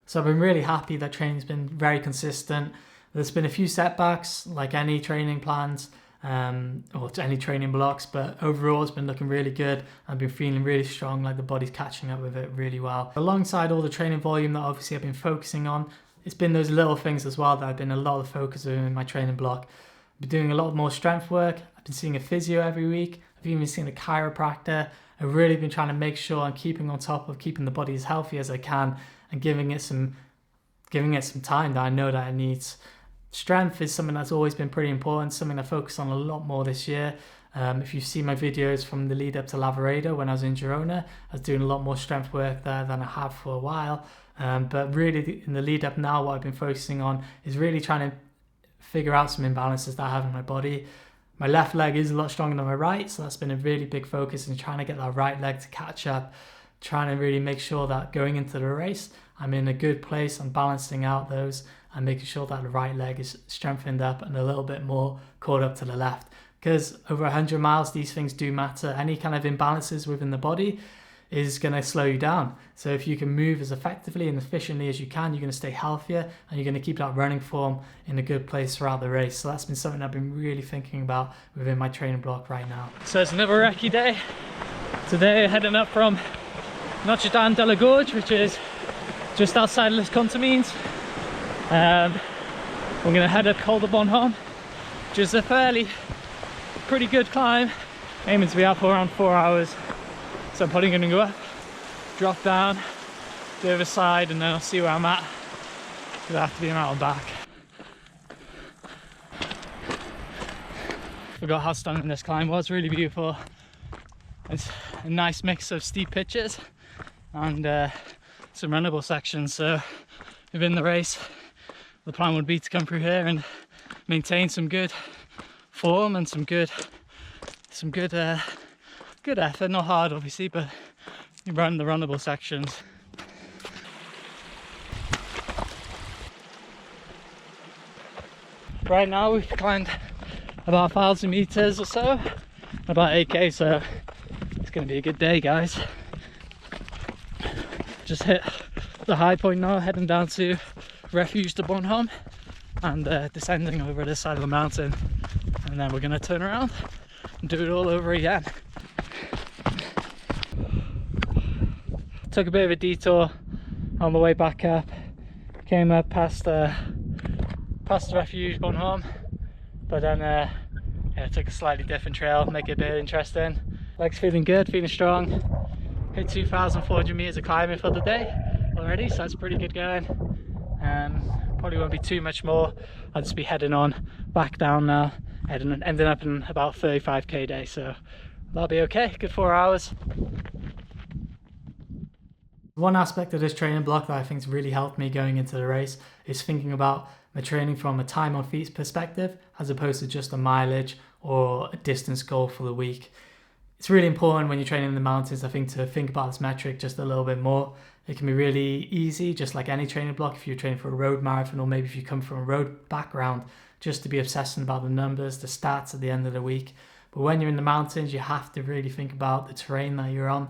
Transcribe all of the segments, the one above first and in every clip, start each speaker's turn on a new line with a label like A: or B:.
A: So I've been really happy that training's been very consistent. There's been a few setbacks, like any training plans or any training blocks, but overall it's been looking really good. I've been feeling really strong, like the body's catching up with it really well. Alongside all the training volume that obviously I've been focusing on, it's been those little things as well that have been a lot of focus in my training block. I've been doing a lot more strength work. I've been seeing a physio every week. I've even seen a chiropractor. I've really been trying to make sure I'm keeping on top of keeping the body as healthy as I can and giving it some time that I know that it needs. Strength is something that's always been pretty important, something I focus on a lot more this year. If you see my videos from the lead up to Lavaredo when I was in Girona, I was doing a lot more strength work there than I have for a while. But really in the lead up now, what I've been focusing on is really trying to figure out some imbalances that I have in my body. My left leg is a lot stronger than my right, so that's been a really big focus in trying to get that right leg to catch up, trying to really make sure that going into the race, I'm in a good place, I'm balancing out those and making sure that the right leg is strengthened up and a little bit more caught up to the left. Because over 100 miles, these things do matter. Any kind of imbalances within the body is going to slow you down. So if you can move as effectively and efficiently as you can, you're going to stay healthier and you're going to keep that running form in a good place throughout the race. So that's been something I've been really thinking about within my training block right now. So it's another recce day. Today heading up from Notre Dame de la Gorge, which is just outside Les Contamines. We're going to head up Col de Bonhomme, which is a pretty good climb. Aiming to be up for around 4 hours. So I'm probably going to go up, drop down, the other side, and then I'll see where I'm at. Because I have to be an out and back. Forgot how stunning this climb was, really beautiful. It's a nice mix of steep pitches and some runnable sections. So within the race, the plan would be to come through here and maintain some good form and some good effort. Not hard obviously, but you run the runnable sections. Right now we've climbed about 1,000 meters or so, about 8k, so it's going to be a good day, guys. Just hit the high point now, heading down to Refuge de Bonhomme and descending over this side of the mountain, and then we're going to turn around and do it all over again. Took a bit of a detour on the way back up, came up past the Refuge Bonhomme, but then took a slightly different trail, make it a bit interesting. Legs feeling good, feeling strong. Hit 2,400 meters of climbing for the day already, so that's pretty good going. Probably won't be too much more. I'll just be heading on back down now, ending up in about 35k day, so that'll be okay. Good 4 hours. One aspect of this training block that I think has really helped me going into the race is thinking about my training from a time on feet perspective as opposed to just a mileage or a distance goal for the week. It's really important when you're training in the mountains, I think, to think about this metric just a little bit more. It can be really easy, just like any training block, if you're training for a road marathon or maybe if you come from a road background, just to be obsessing about the numbers, the stats at the end of the week. But when you're in the mountains, you have to really think about the terrain that you're on.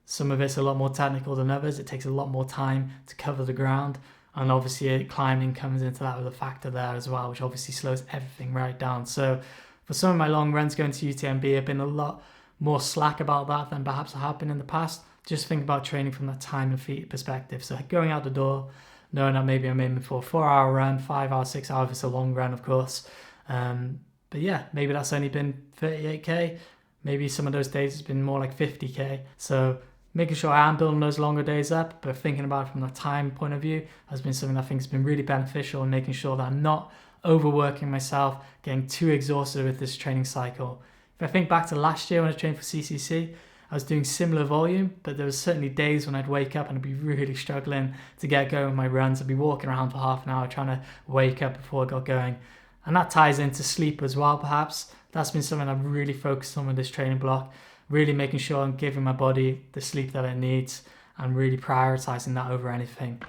A: Some of it's a lot more technical than others. It takes a lot more time to cover the ground. And obviously climbing comes into that with a factor there as well, which obviously slows everything right down. So for some of my long runs going to UTMB, I've been a lot more slack about that than perhaps I have been in the past. Just think about training from that time and feet perspective. So going out the door, knowing that maybe I'm aiming for a 4 hour run, 5 hours, 6 hours, if it's a long run, of course. But yeah, maybe that's only been 38k. Maybe some of those days it's been more like 50k. So making sure I am building those longer days up, but thinking about it from a time point of view has been something I think has been really beneficial in making sure that I'm not overworking myself, getting too exhausted with this training cycle. If I think back to last year when I trained for CCC, I was doing similar volume, but there was certainly days when I'd wake up and I'd be really struggling to get going with my runs. I'd be walking around for half an hour trying to wake up before I got going. And that ties into sleep as well, perhaps. That's been something I've really focused on with this training block, really making sure I'm giving my body the sleep that it needs and really prioritizing that over anything.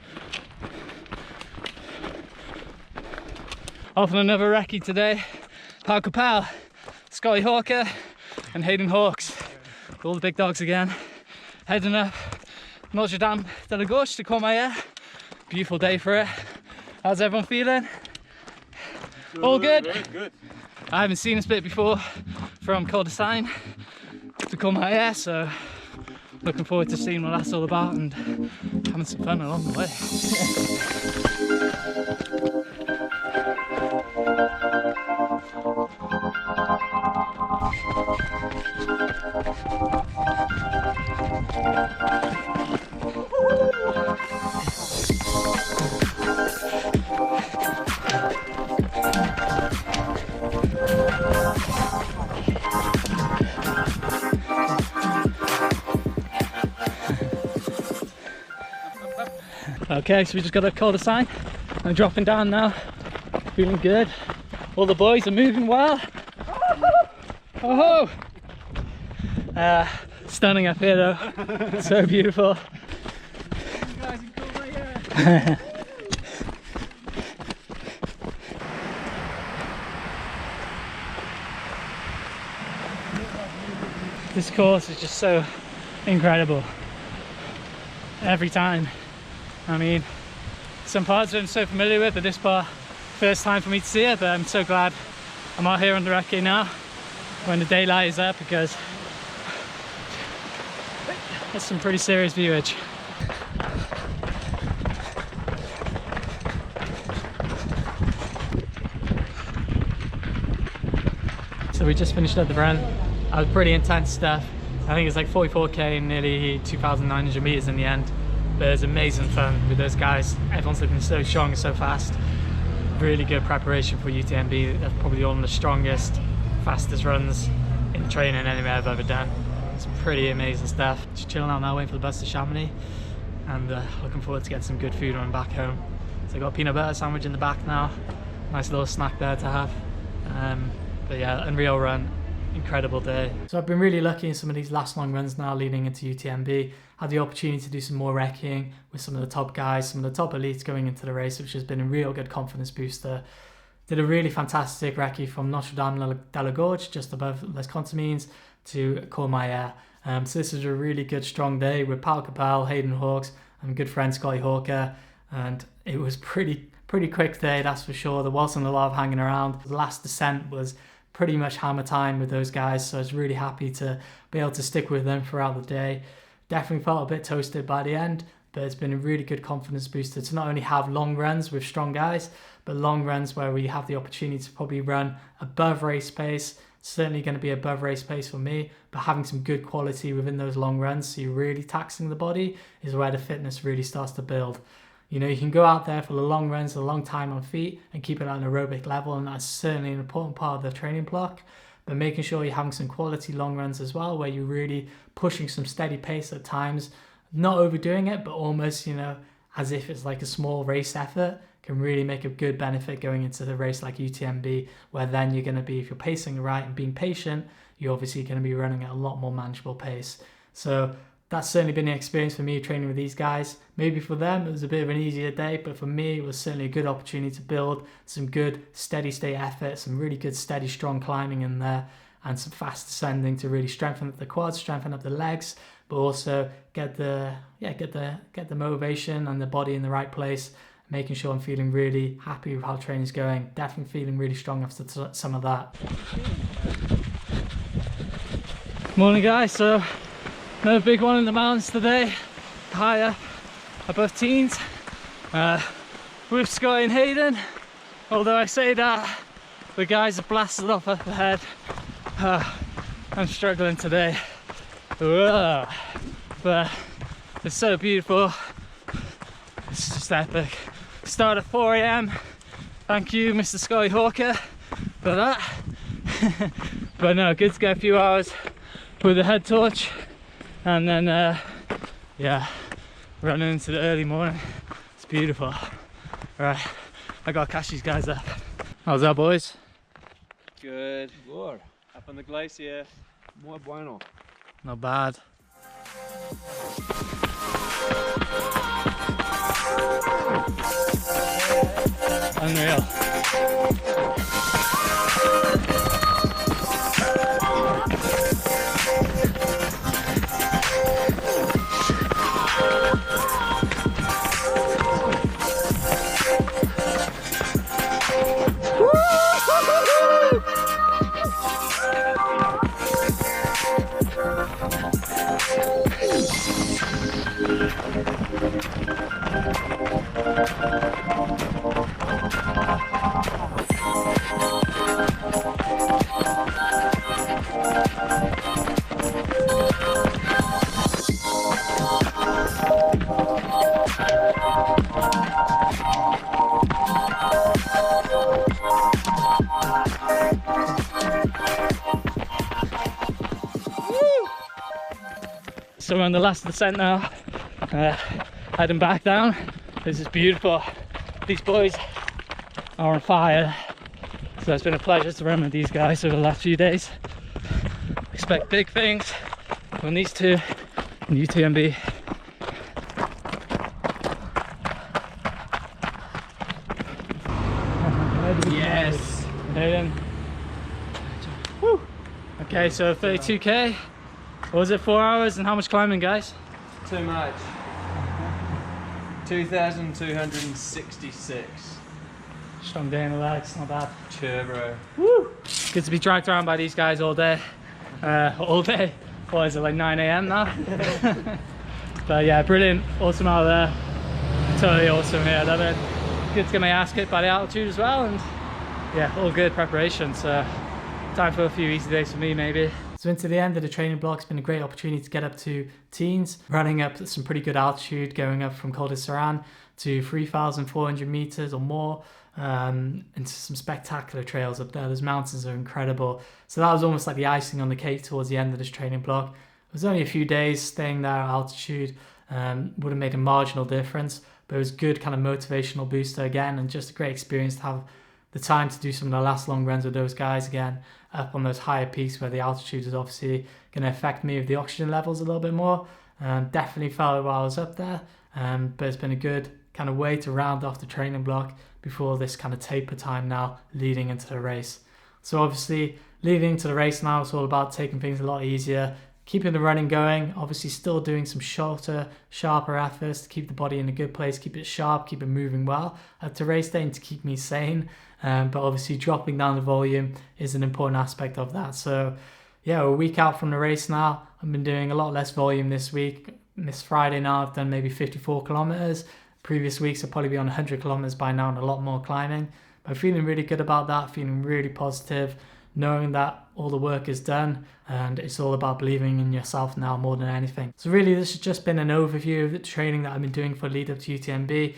A: Off on another recce today. Pau Capell, Scotty Hawker and Hayden Hawks. All the big dogs again. Heading up Notre Dame de la Gorge to Courmayeur.
B: Beautiful day for it. How's everyone feeling? All good?
C: Very good.
B: I haven't seen this bit before from Col de Seine to Courmayeur, so looking forward to seeing what that's all about and having some fun along the way. Okay, so we just got a Col de Seine. I'm dropping down now, feeling good. All the boys are moving well. Oh! Stunning up here though, so beautiful. This course is just so incredible every time. I mean, some parts I'm so familiar with, but this part, first time for me to see it, but I'm so glad I'm out here on the recce now when the daylight is up, because that's some pretty serious viewage. So we just finished up the run. That was pretty intense stuff. I think it's like 44k and nearly 2,900 meters in the end. But it was amazing fun with those guys. Everyone's looking so strong and so fast. Really good preparation for UTMB. That's probably one of the strongest, fastest runs in training anywhere I've ever done. It's pretty amazing stuff. Just chilling out now, waiting for the bus to Chamonix, and looking forward to getting some good food when I'm back home. So I got a peanut butter sandwich in the back now. Nice little snack there to have. But yeah, unreal run. Incredible day. So I've been really lucky in some of these last long runs now leading into UTMB. Had the opportunity to do some more recceing with some of the top guys, some of the top elites going into the race, which has been a real good confidence booster. Did a really fantastic recce from Notre Dame de la Gorge, just above Les Contamines, to Courmayeur. So this was a really good strong day with Pau Capell, Hayden Hawks, and good friend Scotty Hawker. And it was pretty quick day, that's for sure. There wasn't a lot of hanging around. The last descent was pretty much hammer time with those guys, so I was really happy to be able to stick with them throughout the day. Definitely felt a bit toasted by the end, but it's been a really good confidence booster to not only have long runs with strong guys, but long runs where we have the opportunity to probably run above race pace. Certainly going to be above race pace for me, but having some good quality within those long runs, so you're really taxing the body, is where the fitness really starts to build. You know, you can go out there for the long runs, a long time on feet, and keep it at an aerobic level, and that's certainly an important part of the training block. But making sure you're having some quality long runs as well, where you're really pushing some steady pace at times, not overdoing it, but almost, you know, as if it's like a small race effort, can really make a good benefit going into the race like UTMB, where then you're going to be, if you're pacing right and being patient, you're obviously going to be running at a lot more manageable pace. So that's certainly been the experience for me training with these guys. Maybe for them it was a bit of an easier day, but for me it was certainly a good opportunity to build some good steady state effort, some really good steady strong climbing in there, and some fast descending to really strengthen up the quads, strengthen up the legs, but also get the motivation and the body in the right place, making sure I'm feeling really happy with how training's going. Definitely feeling really strong after some of that. Morning guys, so another big one in the mountains today, higher, above teens, with Scotty and Hayden. Although I say that, the guys are blasted off up ahead. I'm struggling today, but it's so beautiful. It's just epic. Start at 4 AM. Thank you, Mr. Scotty Hawker, for that. But no, good to get a few hours with a head torch. And then, yeah, running into the early morning. It's beautiful. Right, I gotta catch these guys up. How's that, boys?
C: Good. Good. Up on the glacier. Muy bueno.
B: Not bad. Unreal. So we're on the last descent now, heading back down. This is beautiful. These boys are on fire. So it's been a pleasure to run with these guys over the last few days. Expect big things from these two in UTMB.
C: Yes!
B: Hayden. Woo. Okay, so 32k. What was it, 4 hours, and how much climbing, guys?
C: Too much. 2,266.
B: Strong day in the legs, not bad.
C: Turbo.
B: Woo! Good to be dragged around by these guys all day. All day. What is it, like 9 AM now? But yeah, brilliant. Awesome out there. Totally awesome here. I love it. Good to get my ass kicked by the altitude as well, and yeah, all good preparation. So time for a few easy days for me, maybe.
A: So into the end of the training block, it's been a great opportunity to get up to teens, running up some pretty good altitude, going up from Col de Saran to 3,400 meters or more, into some spectacular trails up there. Those mountains are incredible. So that was almost like the icing on the cake towards the end of this training block. It was only a few days staying there at altitude, would have made a marginal difference, but it was good kind of motivational booster again, and just a great experience to have the time to do some of the last long runs with those guys again, up on those higher peaks where the altitude is obviously going to affect me with the oxygen levels a little bit more. Definitely felt it while I was up there, but it's been a good kind of way to round off the training block before this kind of taper time now leading into the race. So obviously leading into the race now, it's all about taking things a lot easier, keeping the running going, obviously still doing some shorter, sharper efforts to keep the body in a good place, keep it sharp, keep it moving well up to race day and to keep me sane. But obviously dropping down the volume is an important aspect of that. So yeah, we're a week out from the race now. I've been doing a lot less volume this week. This Friday now I've done maybe 54 kilometers. Previous weeks I'll probably be on 100 kilometers by now and a lot more climbing. But I'm feeling really good about that, feeling really positive, knowing that all the work is done and it's all about believing in yourself now more than anything. So really this has just been an overview of the training that I've been doing for lead up to UTMB.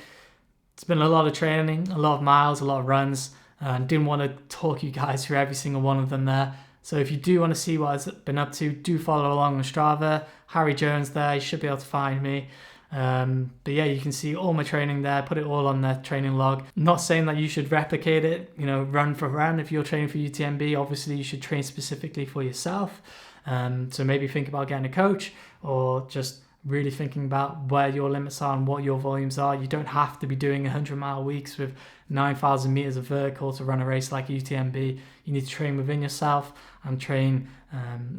A: It's been a lot of training, a lot of miles, a lot of runs, and didn't want to talk you guys through every single one of them there. So if you do want to see what I've been up to, do follow along on Strava. Harry Jones there, you should be able to find me. But yeah, you can see all my training there, put it all on the training log. Not saying that you should replicate it, run for run. If you're training for UTMB, obviously you should train specifically for yourself. So maybe think about getting a coach, or just really thinking about where your limits are and what your volumes are. You don't have to be doing 100-mile weeks with 9,000 meters of vertical to run a race like UTMB. You need to train within yourself and train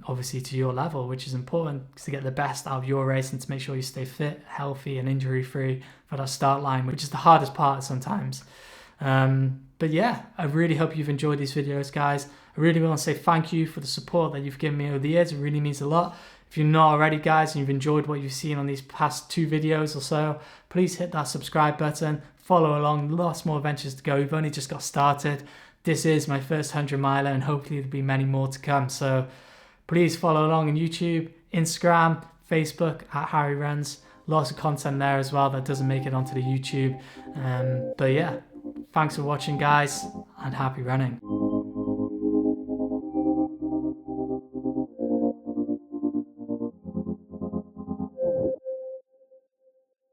A: obviously to your level, which is important to get the best out of your race and to make sure you stay fit, healthy and injury free for that start line, which is the hardest part sometimes. But yeah, I really hope you've enjoyed these videos, guys. I really want to say thank you for the support that you've given me over the years. It really means a lot. If you're not already, guys, and you've enjoyed what you've seen on these past 2 videos or so, please hit that subscribe button, follow along, lots more adventures to go. We've only just got started. This is my first 100 miler and hopefully there'll be many more to come. So please follow along on YouTube, Instagram, Facebook at Harry Runs. Lots of content there as well that doesn't make it onto the YouTube. But yeah, thanks for watching, guys, and happy running.